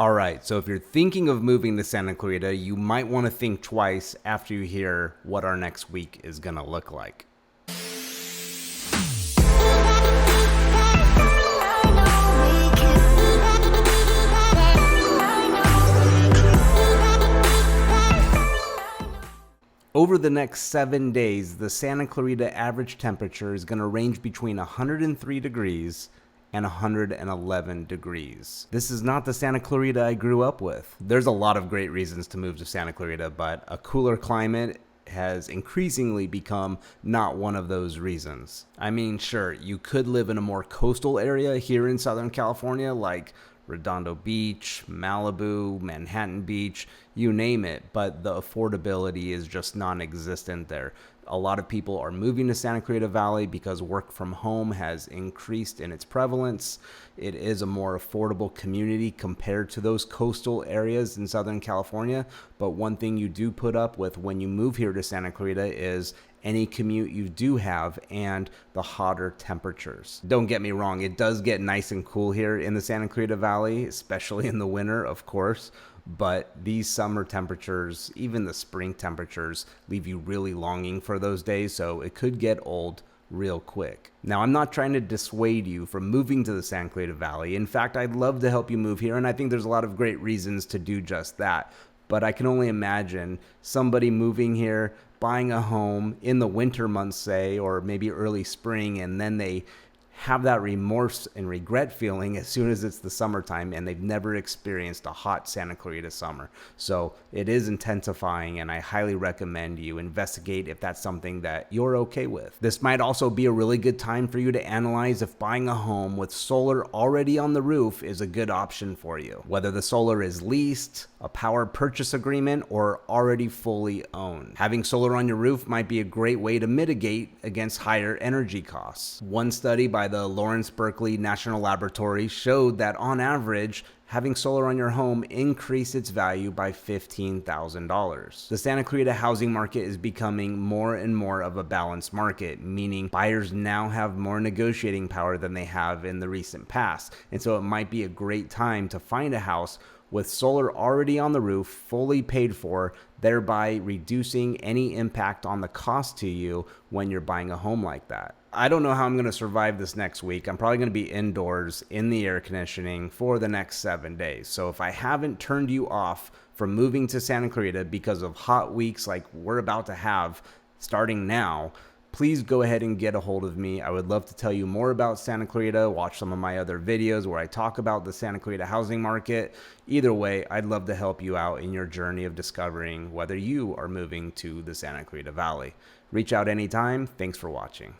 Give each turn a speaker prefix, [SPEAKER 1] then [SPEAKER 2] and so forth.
[SPEAKER 1] All right, so if you're thinking of moving to Santa Clarita, you might want to think twice after you hear what our next week is going to look like. Over the next 7 days, the Santa Clarita average temperature is going to range between 103 degrees and 111 degrees. This is not the Santa Clarita I grew up with. There's a lot of great reasons to move to Santa Clarita, but a cooler climate has increasingly become not one of those reasons. I mean, sure, you could live in a more coastal area here in Southern California, like Redondo Beach, Malibu, Manhattan Beach, you name it, but the affordability is just non-existent there. A lot of people are moving to Santa Clarita Valley because work from home has increased in its prevalence. It is a more affordable community compared to those coastal areas in Southern California. But one thing you do put up with when you move here to Santa Clarita is any commute you do have and the hotter temperatures. Don't get me wrong, it does get nice and cool here in the Santa Clarita Valley, especially in the winter, of course. But these summer temperatures, even the spring temperatures, leave you really longing for those days, so it could get old real quick. Now, I'm not trying to dissuade you from moving to the Santa Clarita Valley. In fact, I'd love to help you move here, and I think there's a lot of great reasons to do just that. But I can only imagine somebody moving here, buying a home in the winter months, say, or maybe early spring, and then they have that remorse and regret feeling as soon as it's the summertime and they've never experienced a hot Santa Clarita summer. So it is intensifying, and I highly recommend you investigate if that's something that you're okay with. This might also be a really good time for you to analyze if buying a home with solar already on the roof is a good option for you. Whether the solar is leased, a power purchase agreement, or already fully owned. Having solar on your roof might be a great way to mitigate against higher energy costs. One study by the Lawrence Berkeley National Laboratory showed that on average, having solar on your home increased its value by $15,000. The Santa Clarita housing market is becoming more and more of a balanced market, meaning buyers now have more negotiating power than they have in the recent past. And so it might be a great time to find a house with solar already on the roof, fully paid for, thereby reducing any impact on the cost to you when you're buying a home like that. I don't know how I'm going to survive this next week. I'm probably going to be indoors in the air conditioning for the next 7 days. So if I haven't turned you off from moving to Santa Clarita because of hot weeks like we're about to have starting now, please go ahead and get a hold of me. I would love to tell you more about Santa Clarita. Watch some of my other videos where I talk about the Santa Clarita housing market. Either way, I'd love to help you out in your journey of discovering whether you are moving to the Santa Clarita Valley. Reach out anytime. Thanks for watching.